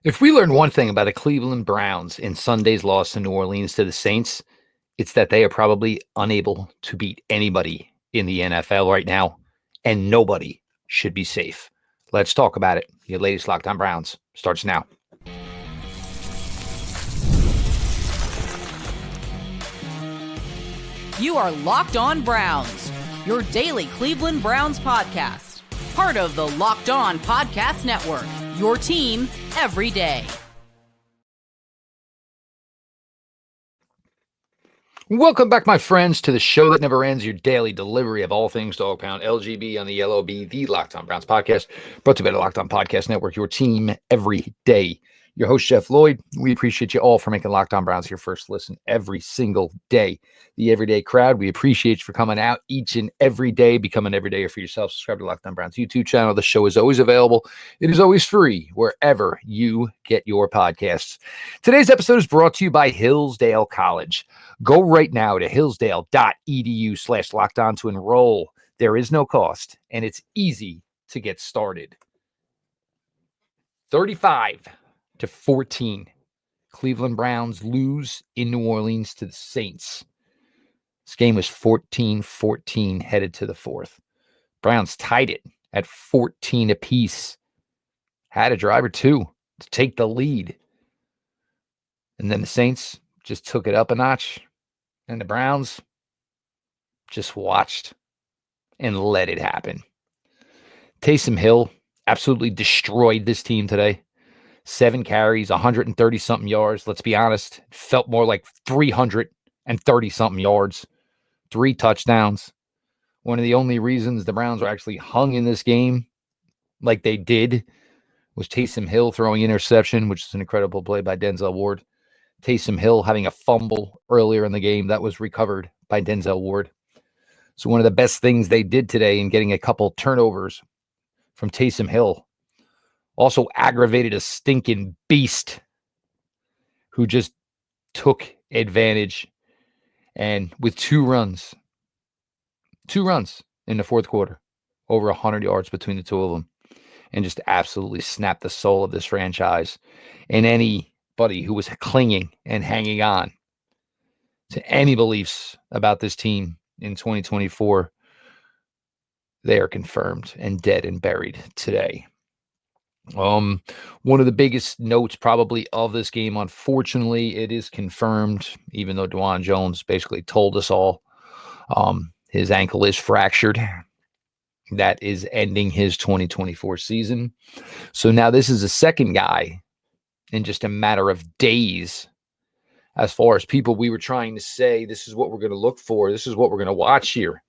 If we learn one thing about the Cleveland Browns in Sunday's loss to New Orleans to the Saints, it's that they are probably unable to beat anybody in the NFL right now, and nobody should be safe. Let's talk about it. Your latest Locked On Browns starts now. You are Locked On Browns, your daily Cleveland Browns podcast. Part of the Locked On Podcast Network, your team every day. Welcome back, my friends, to the show that never ends, your daily delivery of all things Dog Pound, LGB on the LOB, the Locked On Browns podcast, brought to you by the Locked On Podcast Network, your team every day. Your host, Jeff Lloyd. We appreciate you all for making Locked On Browns your first listen every single day. The everyday crowd, we appreciate you for coming out each and every day. Become an everydayer for yourself. Subscribe to Locked On Browns YouTube channel. The show is always available. It is always free wherever you get your podcasts. Today's episode is brought to you by Hillsdale College. Go right now to hillsdale.edu/lockedon to enroll. There is no cost, and it's easy to get started. 35-14. Cleveland Browns lose in New Orleans to the Saints. This game was 14-14 headed to the fourth. Browns tied it at 14 apiece. Had a drive or two to take the lead. And then the Saints just took it up a notch. And the Browns just watched and let it happen. Taysom Hill absolutely destroyed this team today. 7 carries, 130-something yards. Let's be honest, it felt more like 330-something yards. 3 touchdowns. One of the only reasons the Browns were actually hung in this game like they did was Taysom Hill throwing interception, which is an incredible play by Denzel Ward. Taysom Hill having a fumble earlier in the game that was recovered by Denzel Ward. So one of the best things they did today in getting a couple turnovers from Taysom Hill also aggravated a stinking beast who just took advantage. And with 2 runs in the fourth quarter, over 100 yards between the two of them, and just absolutely snapped the soul of this franchise. And anybody who was clinging and hanging on to any beliefs about this team in 2024, they are confirmed and dead and buried today. One of the biggest notes probably of this game, unfortunately, it is confirmed, even though Dawand Jones basically told us all, his ankle is fractured. That is ending his 2024 season. So now this is the second guy in just a matter of days. As far as people we were trying to say, this is what we're going to look for. This is what we're going to watch here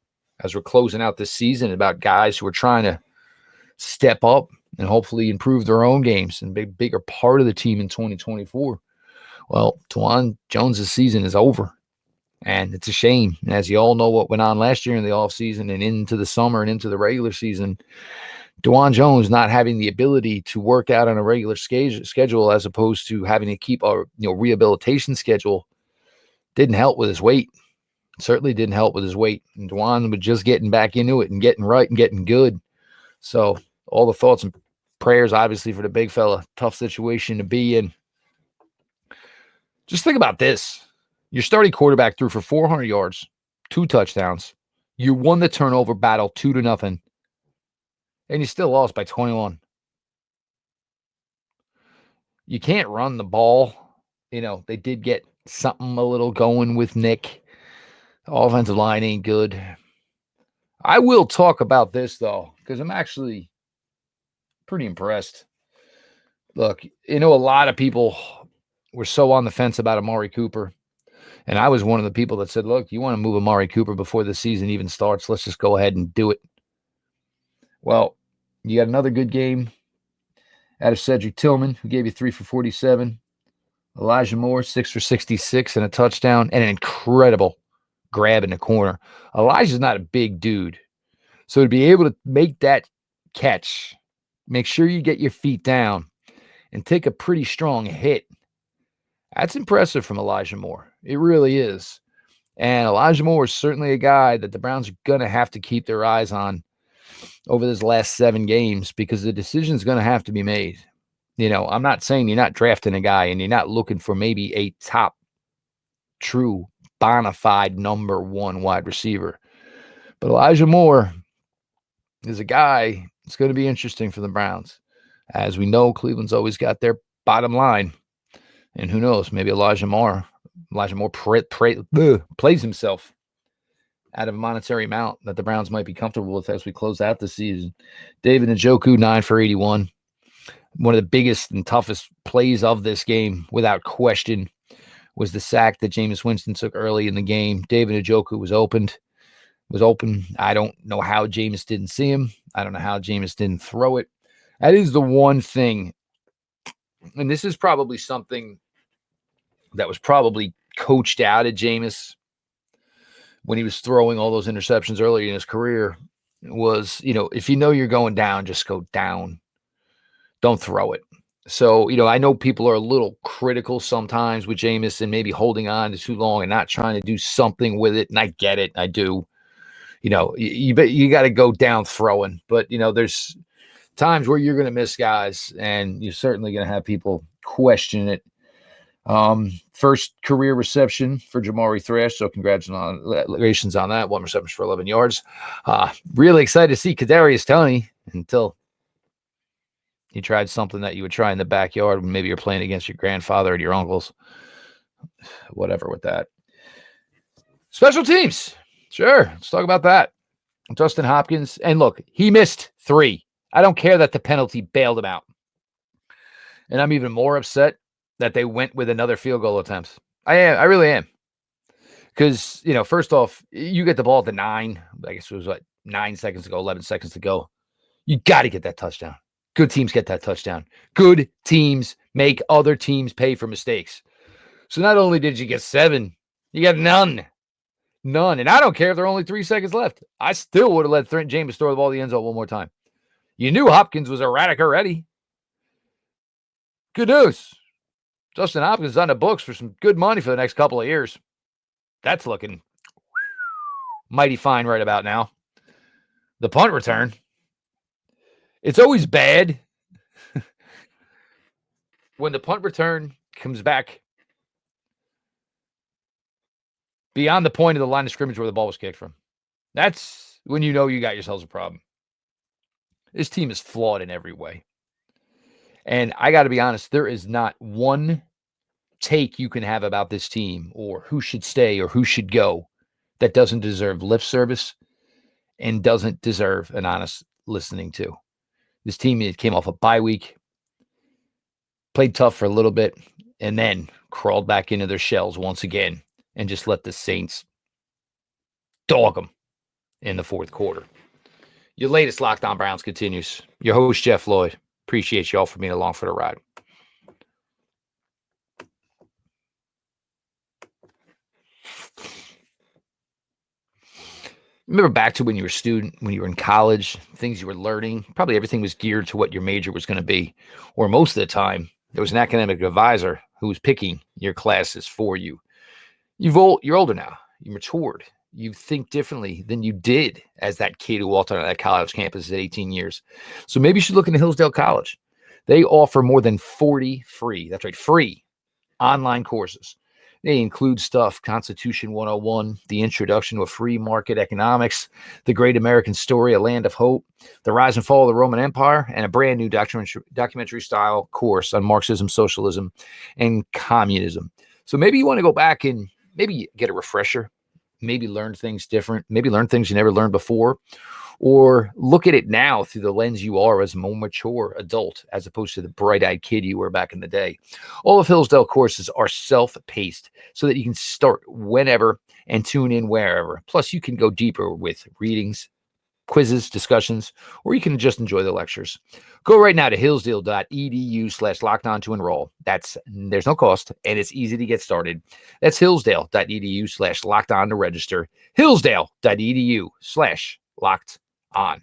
as we're closing out this season, about guys who are trying to step up and hopefully improve their own games and be a bigger part of the team in 2024. Well, Dawand Jones' season is over, and it's a shame. And as you all know what went on last year in the offseason and into the summer and into the regular season, Dawand Jones not having the ability to work out on a regular schedule as opposed to having to keep a rehabilitation schedule didn't help with his weight. Certainly didn't help with his weight. And Dawand was just getting back into it and getting right and getting good. So all the thoughts and prayers, obviously, for the big fella. Tough situation to be in. Just think about this. Your starting quarterback threw for 400 yards, 2 touchdowns. You won the turnover battle 2-0, and you still lost by 21. You can't run the ball. They did get something a little going with Nick. The offensive line ain't good. I will talk about this, though, because I'm actually pretty impressed. Look, a lot of people were so on the fence about Amari Cooper. And I was one of the people that said, look, you want to move Amari Cooper before the season even starts. Let's just go ahead and do it. Well, you got another good game out of Cedric Tillman, who gave you 3 for 47. Elijah Moore, 6 for 66 and a touchdown, and an incredible grab in the corner. Elijah's not a big dude. So to be able to make that catch, make sure you get your feet down and take a pretty strong hit, that's impressive from Elijah Moore. It really is. And Elijah Moore is certainly a guy that the Browns are going to have to keep their eyes on over this last 7 games, because the decision is going to have to be made. I'm not saying you're not drafting a guy and you're not looking for maybe a top true bona fide number one wide receiver. But Elijah Moore is a guy that's going to be interesting for the Browns. As we know, Cleveland's always got their bottom line. And who knows, maybe Elijah Moore plays himself out of a monetary amount that the Browns might be comfortable with as we close out the season. David Njoku, 9 for 81. One of the biggest and toughest plays of this game, without question, was the sack that Jameis Winston took early in the game. David Njoku was open. I don't know how Jameis didn't see him. I don't know how Jameis didn't throw it. That is the one thing, and this is probably something that was probably coached out of Jameis when he was throwing all those interceptions early in his career, was, if you know you're going down, just go down. Don't throw it. So, I know people are a little critical sometimes with Jameis and maybe holding on to too long and not trying to do something with it. And I get it. I do. You got to go down throwing. But, there's times where you're going to miss guys, and you're certainly going to have people question it. First career reception for Jamari Thrash, so congratulations on that. 1 reception for 11 yards. Really excited to see Kadarius Toney until he tried something that you would try in the backyard when maybe you're playing against your grandfather and your uncles. Whatever with that. Special teams. Sure, let's talk about that. Justin Hopkins, and look, he missed 3. I don't care that the penalty bailed him out. And I'm even more upset that they went with another field goal attempt. I really am. Because, first off, you get the ball at the 9. I guess it was 9 seconds to go, 11 seconds to go. You got to get that touchdown. Good teams get that touchdown. Good teams make other teams pay for mistakes. So not only did you get 7, you got none. None. And I don't care if there are only 3 seconds left. I still would have let Jameis throw the ball to the end zone one more time. You knew Hopkins was erratic already. Good news. Justin Hopkins is on the books for some good money for the next couple of years. That's looking mighty fine right about now. The punt return. It's always bad when the punt return comes back beyond the point of the line of scrimmage where the ball was kicked from. That's when you know you got yourselves a problem. This team is flawed in every way. And I got to be honest, there is not one take you can have about this team or who should stay or who should go that doesn't deserve lip service and doesn't deserve an honest listening to. This team came off a bye week, played tough for a little bit, and then crawled back into their shells once again and just let the Saints dog them in the fourth quarter. Your latest Locked On Browns continues. Your host, Jeff Lloyd. Appreciate you all for being along for the ride. Remember back to when you were a student, when you were in college, things you were learning, probably everything was geared to what your major was going to be. Or most of the time, there was an academic advisor who was picking your classes for you. You're older now. You matured. You think differently than you did as that kid who walked on that college campus at 18 years. So maybe you should look into Hillsdale College. They offer more than 40 free online courses. They include stuff, Constitution 101, the introduction to a free market economics, the Great American Story, A Land of Hope, the rise and fall of the Roman Empire, and a brand new documentary style course on Marxism, socialism, and communism. So maybe you want to go back and maybe get a refresher, maybe learn things different, maybe learn things you never learned before, or look at it now through the lens you are as a more mature adult, as opposed to the bright-eyed kid you were back in the day. All of Hillsdale courses are self-paced so that you can start whenever and tune in wherever. Plus, you can go deeper with readings, quizzes, discussions, or you can just enjoy the lectures. Go right now to hillsdale.edu/lockedon to enroll. There's no cost, and it's easy to get started. That's hillsdale.edu/lockedon to register. hillsdale.edu/locked on.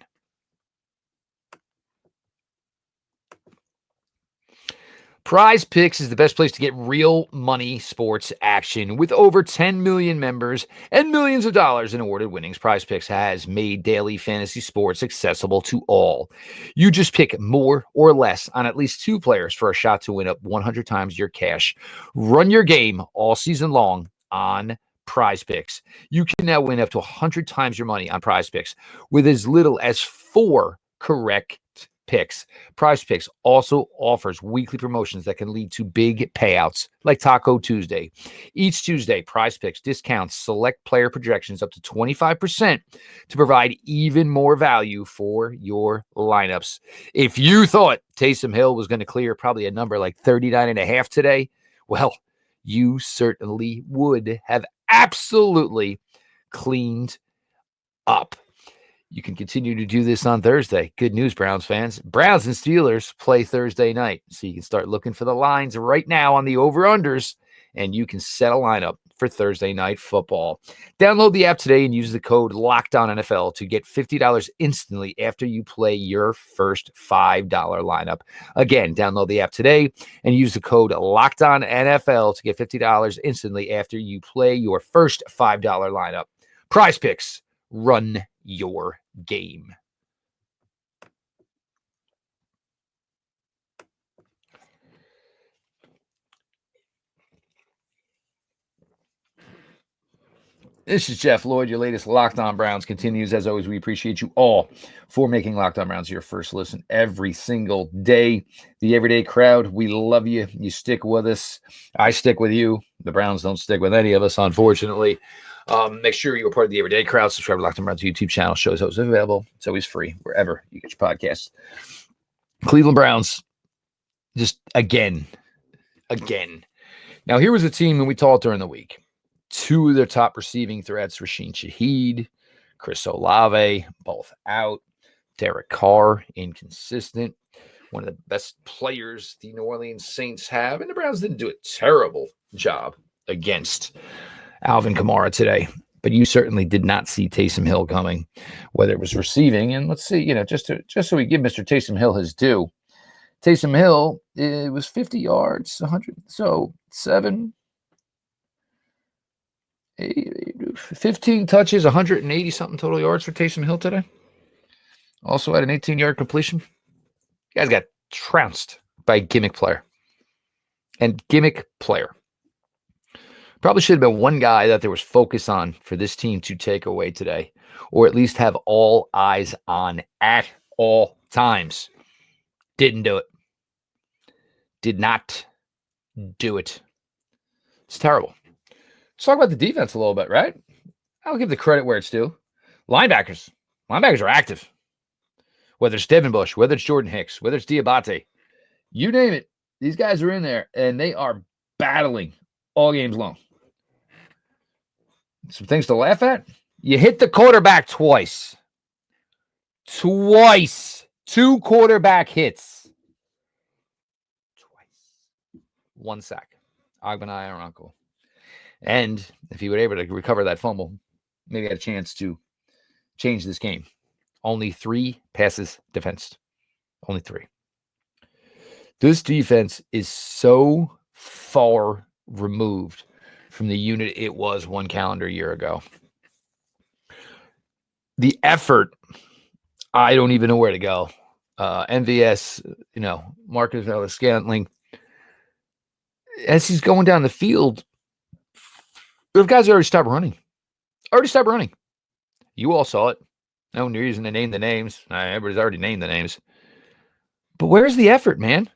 Prize Picks is the best place to get real money sports action. With over 10 million members and millions of dollars in awarded winnings, Prize Picks has made daily fantasy sports accessible to all. You just pick more or less on at least 2 players for a shot to win up 100 times your cash. Run your game all season long on Prize Picks. You can now win up to 100 times your money on Prize Picks with as little as 4 correct picks. Prize Picks also offers weekly promotions that can lead to big payouts like Taco Tuesday. Each Tuesday, Prize Picks discounts select player projections up to 25% to provide even more value for your lineups. If you thought Taysom Hill was going to clear probably a number like 39.5 today, well, you certainly would have absolutely cleaned up. You can continue to do this on Thursday. Good news, Browns fans. Browns and Steelers play Thursday night. So you can start looking for the lines right now on the over-unders, and you can set a lineup for Thursday night football. Download the app today and use the code LOCKEDONNFL to get $50 instantly after you play your first $5 lineup. Again, download the app today and use the code LOCKEDONNFL to get $50 instantly after you play your first $5 lineup. Prize Picks, run your game. This is Jeff Lloyd. Your latest Locked On Browns continues. As always, we appreciate you all for making Locked On Browns your first listen every single day. The everyday crowd, we love you. You stick with us. I stick with you. The Browns don't stick with any of us, unfortunately. Make sure you're part of the everyday crowd. Subscribe to Locked On Browns YouTube channel. Show is always available. It's always free wherever you get your podcasts. Cleveland Browns, just again. Now, here was a team that we talked during the week. 2 of their top receiving threats, Rasheen Shaheed, Chris Olave, both out. Derek Carr, inconsistent. One of the best players the New Orleans Saints have. And the Browns didn't do a terrible job against Alvin Kamara today. But you certainly did not see Taysom Hill coming, whether it was receiving. And let's see, just so we give Mr. Taysom Hill his due. Taysom Hill, it was 50 yards, 100, so 15 touches, 180-something total yards for Taysom Hill today. Also had an 18-yard completion. You guys got trounced by a gimmick player. And gimmick player. Probably should have been one guy that there was focus on for this team to take away today, or at least have all eyes on at all times. Didn't do it. Did not do it. It's terrible. Let's talk about the defense a little bit, right? I'll give the credit where it's due. Linebackers are active. Whether it's Devin Bush, whether it's Jordan Hicks, whether it's Diabate, you name it. These guys are in there, and they are battling all games long. Some things to laugh at. You hit the quarterback twice. 2 quarterback hits. Twice. 1 sack. Agbanai or uncle. And if he were able to recover that fumble, maybe had a chance to change this game. Only 3 passes defensed. Only 3. This defense is so far removed from the unit it was 1 calendar year ago. The effort, I don't even know where to go. MVS, Marcus Valdes-Scantling, as he's going down the field, the guys already stopped running. You all saw it. No reason to name the names. Everybody's already named the names. But where's the effort, man?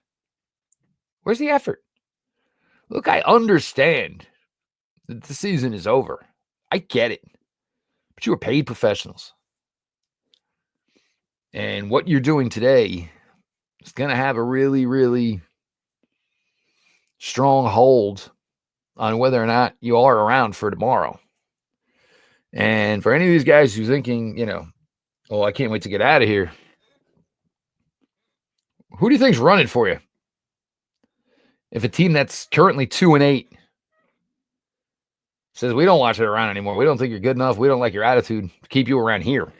Where's the effort? Look, I understand that the season is over. I get it. But you are paid professionals. And what you're doing today is going to have a really, really strong hold on whether or not you are around for tomorrow. And for any of these guys who's thinking, I can't wait to get out of here. Who do you think's running for you? If a team that's currently 2-8 says, we don't want you around anymore. We don't think you're good enough. We don't like your attitude to keep you around here.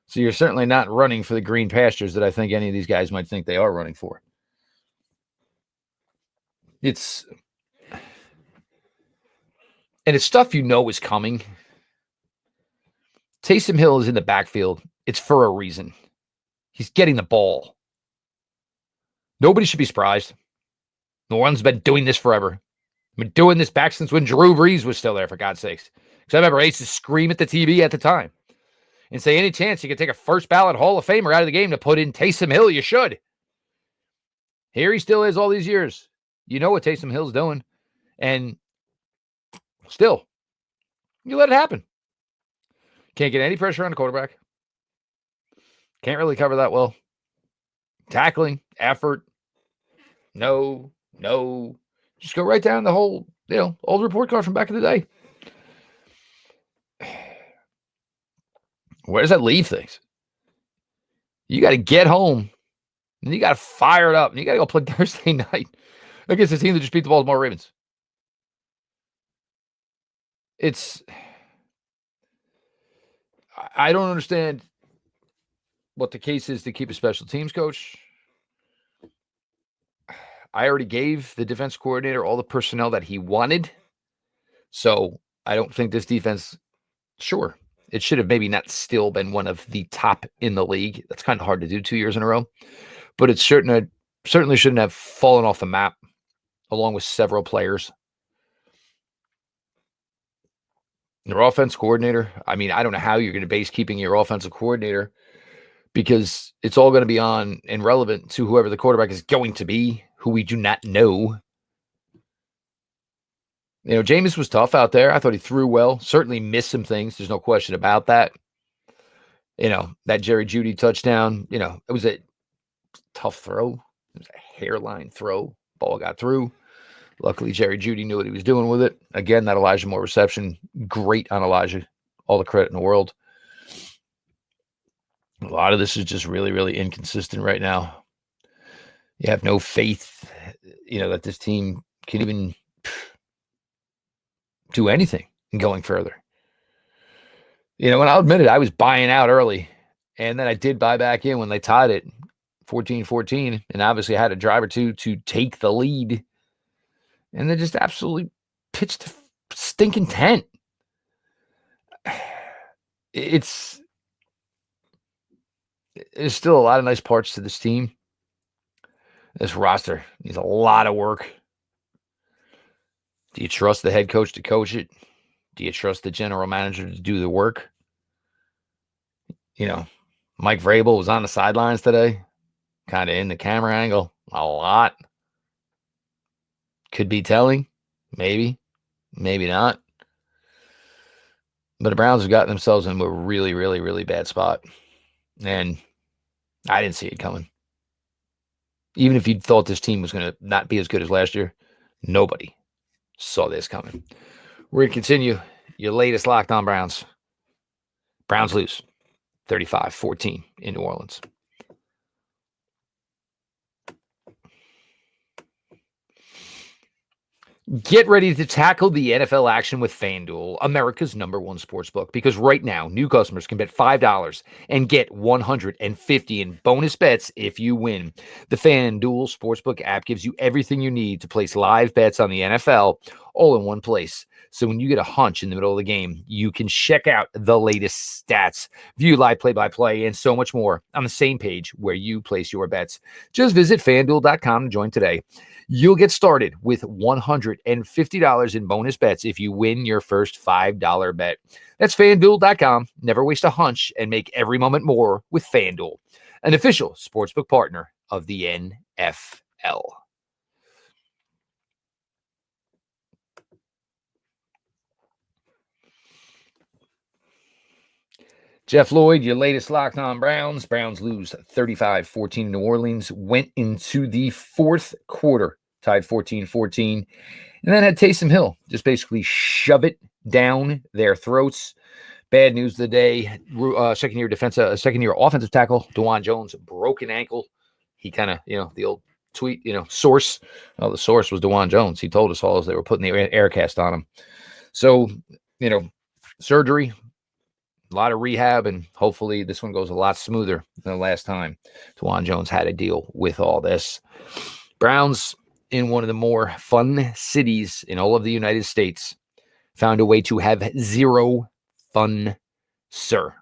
So you're certainly not running for the green pastures that I think any of these guys might think they are running for. It's stuff is coming. Taysom Hill is in the backfield. It's for a reason. He's getting the ball. Nobody should be surprised. New Orleans has been doing this forever. Been doing this back since when Drew Brees was still there, for God's sakes. Because I remember I used to scream at the TV at the time and say, any chance you can take a first ballot Hall of Famer out of the game to put in Taysom Hill, you should. Here he still is all these years. You know what Taysom Hill's doing. And still, you let it happen. Can't get any pressure on the quarterback. Can't really cover that well. Tackling, effort, no. Just go right down the whole, old report card from back in the day. Where does that leave things? You got to get home, and you got to fire it up, and you got to go play Thursday night against a team that just beat the Baltimore Ravens. I don't understand what the case is to keep a special teams coach. I already gave the defense coordinator all the personnel that he wanted. So I don't think this defense, sure, it should have maybe not still been one of the top in the league. That's kind of hard to do 2 years in a row. But it certainly shouldn't have fallen off the map along with several players. Your offense coordinator, I mean, I don't know how you're going to base keeping your offensive coordinator because it's all going to be on and relevant to whoever the quarterback is going to be, who we do not know. Jameis was tough out there. I thought he threw well. Certainly missed some things. There's no question about that. That Jerry Jeudy touchdown, it was a tough throw. It was a hairline throw. Ball got through. Luckily, Jerry Jeudy knew what he was doing with it. Again, that Elijah Moore reception, great on Elijah. All the credit in the world. A lot of this is just really, really inconsistent right now. You have no faith, that this team can even do anything going further. And I'll admit it, I was buying out early, and then I did buy back in when they tied it 14-14, and obviously I had a drive or two to take the lead, and they just absolutely pitched a stinking tent. There's still a lot of nice parts to this team. This roster needs a lot of work. Do you trust the head coach to coach it? Do you trust the general manager to do the work? Mike Vrabel was on the sidelines today, kind of in the camera angle a lot. Could be telling, maybe not. But the Browns have gotten themselves into a really, really, really bad spot. And I didn't see it coming. Even if you thought this team was going to not be as good as last year, nobody saw this coming. We're going to continue your latest Locked On Browns. Browns lose 35-14 in New Orleans. Get ready to tackle the NFL action with FanDuel, America's #1 sportsbook, because right now, new customers can bet $5 and get $150 in bonus bets if you win. The FanDuel Sportsbook app gives you everything you need to place live bets on the NFL all in one place. So when you get a hunch in the middle of the game, you can check out the latest stats, view live play-by-play, and so much more on the same page where you place your bets. Just visit FanDuel.com to join today. You'll get started with $150 in bonus bets if you win your first $5 bet. That's FanDuel.com. Never waste a hunch and make every moment more with FanDuel, an official sportsbook partner of the NFL. Jeff Lloyd, your latest Locked On Browns. Browns lose 35-14 in New Orleans. Went into the fourth quarter, tied 14-14. And then had Taysom Hill just basically shove it down their throats. Bad news of the day. Second-year offensive tackle, Dawand Jones, broken ankle. He kind of, the old tweet, source. Well, the source was Dawand Jones. He told us all as they were putting the air cast on him. So, surgery, a lot of rehab, and hopefully this one goes a lot smoother than the last time Dawand Jones had to deal with all this. Browns, in one of the more fun cities in all of the United States found a way to have zero fun, sir.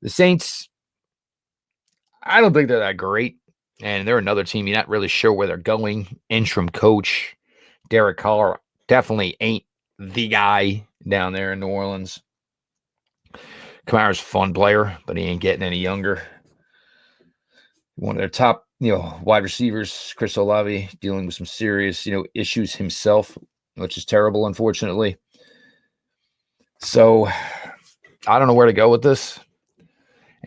The Saints, I don't think they're that great. And they're another team you're not really sure where they're going. Interim coach Derek Carr definitely ain't the guy down there in New Orleans. Kamara's a fun player, but he ain't getting any younger. One of their top, wide receivers, Chris Olave, dealing with some serious, issues himself, which is terrible, unfortunately. So I don't know where to go with this.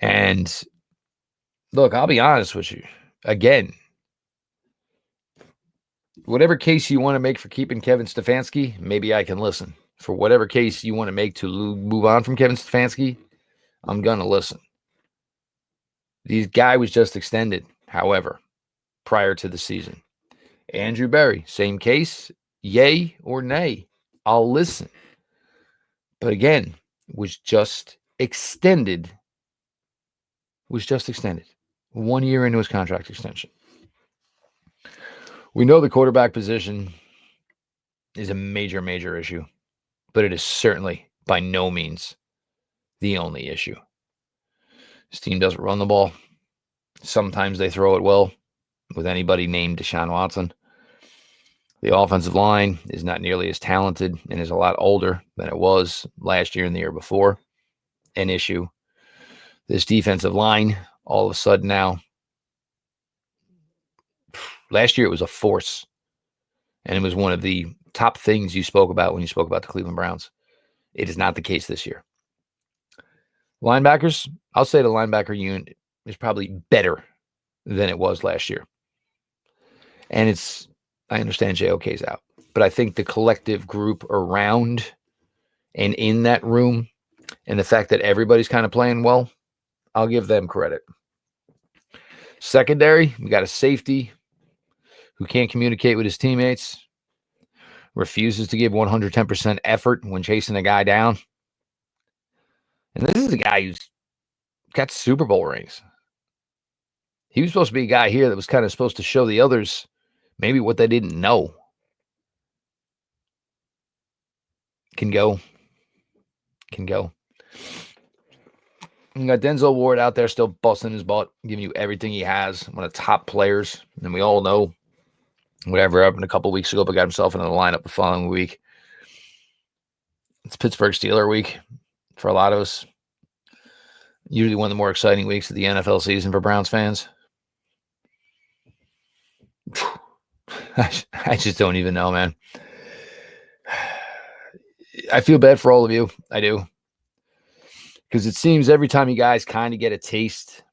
And look, I'll be honest with you. Again, whatever case you want to make for keeping Kevin Stefanski, maybe I can listen. For whatever case you want to make to move on from Kevin Stefanski, I'm going to listen. The guy was just extended, however, prior to the season. Andrew Berry, same case, yay or nay. I'll listen. But again, was just extended. 1 year into his contract extension. We know the quarterback position is a major, major issue, but it is certainly by no means the only issue. This team doesn't run the ball. Sometimes they throw it well with anybody named Deshaun Watson. The offensive line is not nearly as talented and is a lot older than it was last year and the year before. An issue. This defensive line, all of a sudden now, last year it was a force. And it was one of the top things you spoke about when you spoke about the Cleveland Browns. It is not the case this year. Linebackers, I'll say the linebacker unit is probably better than it was last year. And I understand JOK's out, but I think the collective group around and in that room and the fact that everybody's kind of playing well, I'll give them credit. Secondary, we got a safety who can't communicate with his teammates, refuses to give 110% effort when chasing a guy down. And this is a guy who's got Super Bowl rings. He was supposed to be a guy here that was kind of supposed to show the others maybe what they didn't know. Can go. You got Denzel Ward out there still busting his butt, giving you everything he has. One of the top players. And we all know whatever happened a couple weeks ago, but got himself into the lineup the following week. It's Pittsburgh Steelers week for a lot of us. Usually one of the more exciting weeks of the NFL season for Browns fans. I just don't even know, man. I feel bad for all of you. I do. Because it seems every time you guys kind of get a taste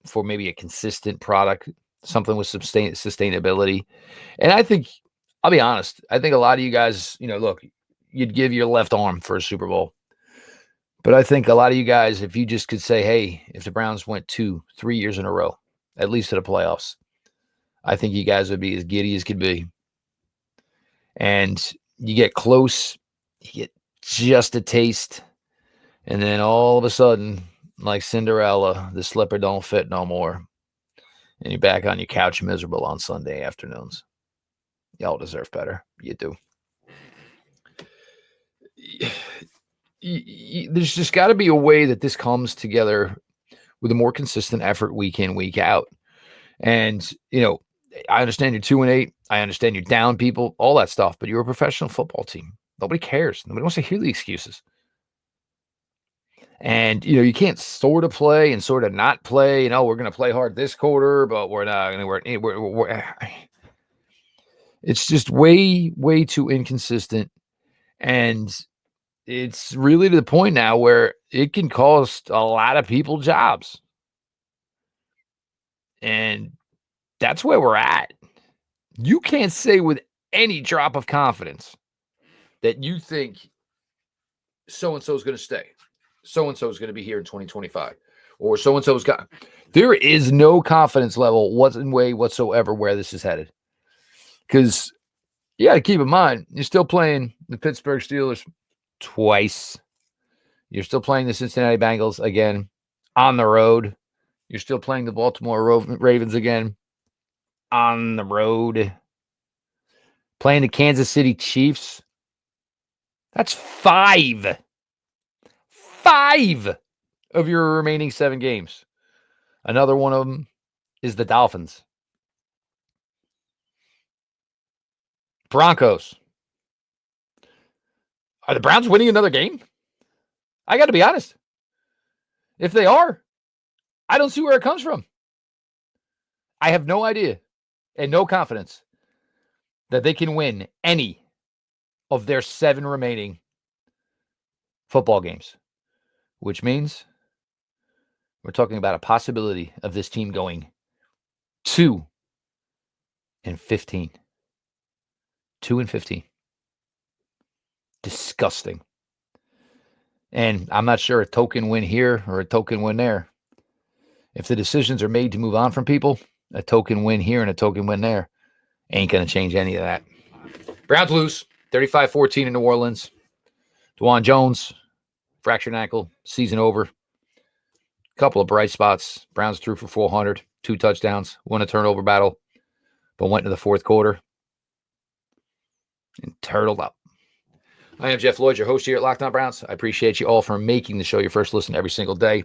for maybe a consistent product, something with sustainability. And I think, I'll be honest, I think a lot of you guys, look, you'd give your left arm for a Super Bowl. But I think a lot of you guys, if you just could say, hey, if the Browns went 2-3 years in a row, at least to the playoffs, I think you guys would be as giddy as could be. And you get close, you get just a taste, and then all of a sudden, like Cinderella, the slipper don't fit no more. And you're back on your couch miserable on Sunday afternoons. Y'all deserve better. You do. There's just got to be a way that this comes together with a more consistent effort week in, week out. And, I understand you're 2-8. I understand you're down people, all that stuff, but you're a professional football team. Nobody cares. Nobody wants to hear the excuses. And, you can't sort of play and sort of not play. We're going to play hard this quarter, but we're not going to. It's just way, way too inconsistent. And it's really to the point now where it can cost a lot of people jobs. And that's where we're at. You can't say with any drop of confidence that you think so-and-so is going to stay. So-and-so is going to be here in 2025. Or so-and-so is got. There is no confidence level whatsoever where this is headed. Because you got to keep in mind, you're still playing the Pittsburgh Steelers twice. You're still playing the Cincinnati Bengals again on the road. You're still playing the Baltimore Ravens again on the road. playing the Kansas City Chiefs. That's 5 of your remaining 7 games. Another one of them is the Dolphins. Broncos. Are the Browns winning another game? I got to be honest. If they are, I don't see where it comes from. I have no idea and no confidence that they can win any of their 7 remaining football games, which means we're talking about a possibility of this team going 2-15. 2-15. Disgusting. And I'm not sure a token win here or a token win there. If the decisions are made to move on from people, a token win here and a token win there ain't going to change any of that. Browns lose 35-14 in New Orleans. Dawand Jones, fractured ankle, season over. Couple of bright spots. Browns threw for 400, 2 touchdowns, won a turnover battle, but went into the fourth quarter and turtled up. I am Jeff Lloyd, your host here at Locked On Browns. I appreciate you all for making the show your first listen every single day.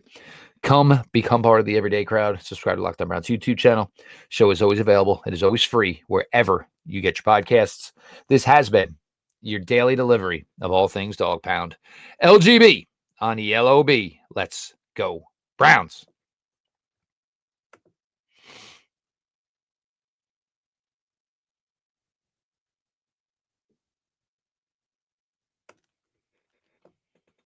Come become part of the everyday crowd. Subscribe to Locked On Browns YouTube channel. Show is always available. It is always free wherever you get your podcasts. This has been your daily delivery of all things Dog Pound. LGB on the LOB. Let's go Browns.